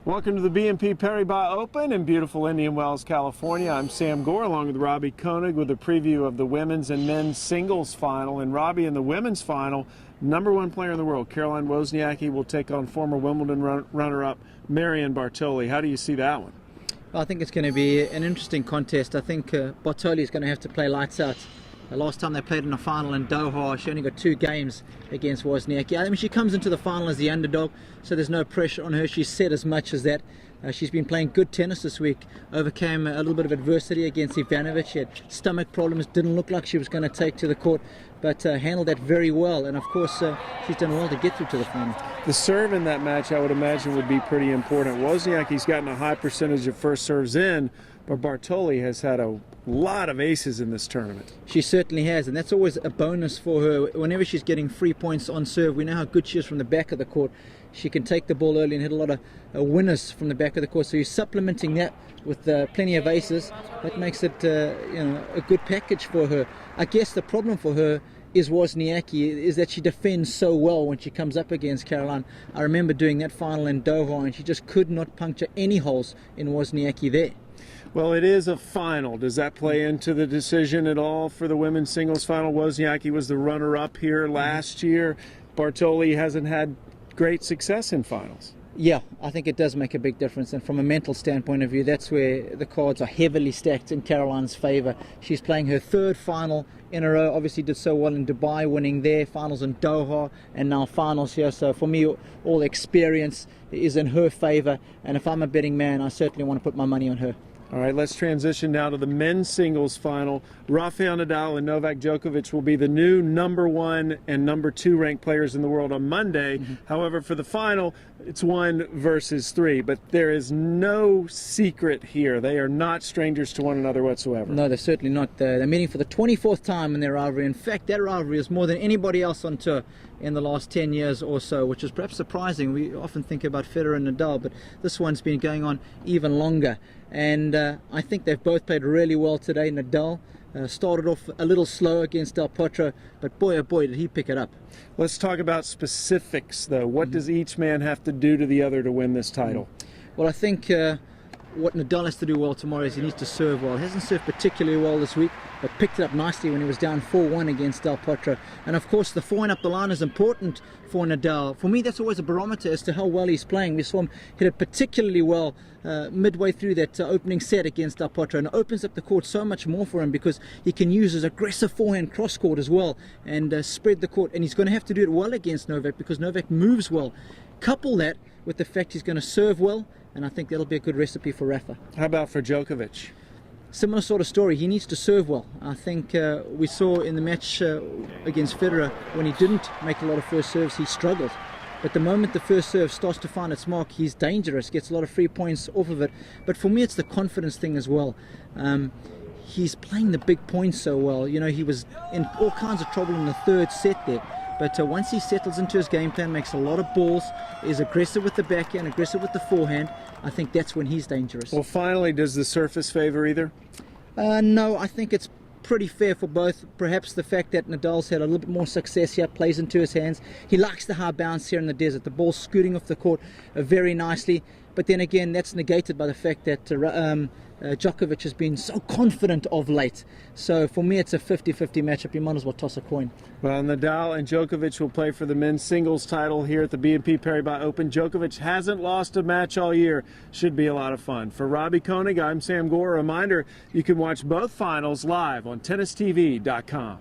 Welcome to the BNP Paribas Open in beautiful Indian Wells, California. I'm Sam Gore along with Robbie Koenig with a preview of the women's and men's singles final. And Robbie, in the women's final, #1 player in the world, Caroline Wozniacki, will take on former Wimbledon runner-up Marion Bartoli. How do you see that one? I think it's going to be an interesting contest. I think Bartoli is going to have to play lights out. The last time they played in a final in Doha, she only got 2 games against Wozniacki. I mean, she comes into the final as the underdog, so there's no pressure on her. She's said as much as that. She's been playing good tennis this week, overcame a little bit of adversity against Ivanovic. She had stomach problems, didn't look like she was going to take to the court, but handled that very well. And of course, she's done well to get through to the final. The serve in that match, I would imagine, would be pretty important. Wozniacki's gotten a high percentage of first serves in, but Bartoli has had a lot of aces in this tournament. She certainly has, and that's always a bonus for her. Whenever she's getting free points on serve, we know how good she is from the back of the court. She can take the ball early and hit a lot of winners from the back of the court. So you're supplementing that with plenty of aces. That makes it a good package for her. I guess the problem for her is Wozniacki is that she defends so well when she comes up against Caroline. I remember doing that final in Doha, and she just could not puncture any holes in Wozniacki there. Well, it is a final. Does that play into the decision at all for the women's singles final? Wozniacki was the runner-up here last year. Bartoli hasn't had great success in finals. Yeah, I think it does make a big difference, and from a mental standpoint of view, that's where the cards are heavily stacked in Caroline's favour. She's playing her 3rd final in a row, obviously did so well in Dubai, winning there, finals in Doha, and now finals here. So for me, all experience is in her favour, and if I'm a betting man, I certainly want to put my money on her. All right, let's transition now to the men's singles final. Rafael Nadal and Novak Djokovic will be the new #1 and #2 ranked players in the world on Monday. However, for the final, it's 1 versus 3. But there is no secret here. They are not strangers to one another whatsoever. No, they're certainly not. They're meeting for the 24th time in their rivalry. In fact, that rivalry is more than anybody else on tour in the last 10 years or so, which is perhaps surprising. We often think about Federer and Nadal, but this one's been going on even longer. And I think they've both played really well today. Nadal started off a little slow against Del Potro, but boy, oh boy, did he pick it up. Let's talk about specifics, though. What does each man have to do to the other to win this title? Well, I think what Nadal has to do well tomorrow is he needs to serve well. He hasn't served particularly well this week, but picked it up nicely when he was down 4-1 against Del Potro. And of course, the forehand up the line is important for Nadal. For me, that's always a barometer as to how well he's playing. We saw him hit it particularly well midway through that opening set against Del Potro, and it opens up the court so much more for him because he can use his aggressive forehand cross court as well and spread the court. And he's going to have to do it well against Novak because Novak moves well. Couple that with the fact he's going to serve well, and I think that'll be a good recipe for Rafa. How about for Djokovic? Similar sort of story. He needs to serve well. I think we saw in the match against Federer, when he didn't make a lot of first serves, he struggled. But the moment the first serve starts to find its mark, he's dangerous, gets a lot of free points off of it. But for me, it's the confidence thing as well. He's playing the big points so well. You know, he was in all kinds of trouble in the 3rd set there. But once he settles into his game plan, makes a lot of balls, is aggressive with the backhand, aggressive with the forehand, I think that's when he's dangerous. Well, finally, does the surface favor either? No, I think it's pretty fair for both. Perhaps the fact that Nadal's had a little bit more success here plays into his hands. He likes the high bounce here in the desert. The ball's scooting off the court very nicely. But then again, that's negated by the fact that Djokovic has been so confident of late. So for me, it's a 50-50 matchup. You might as well toss a coin. Well, Nadal and Djokovic will play for the men's singles title here at the BNP Paribas Open. Djokovic hasn't lost a match all year. Should be a lot of fun. For Robbie Koenig, I'm Sam Gore. A reminder, you can watch both finals live on tennistv.com.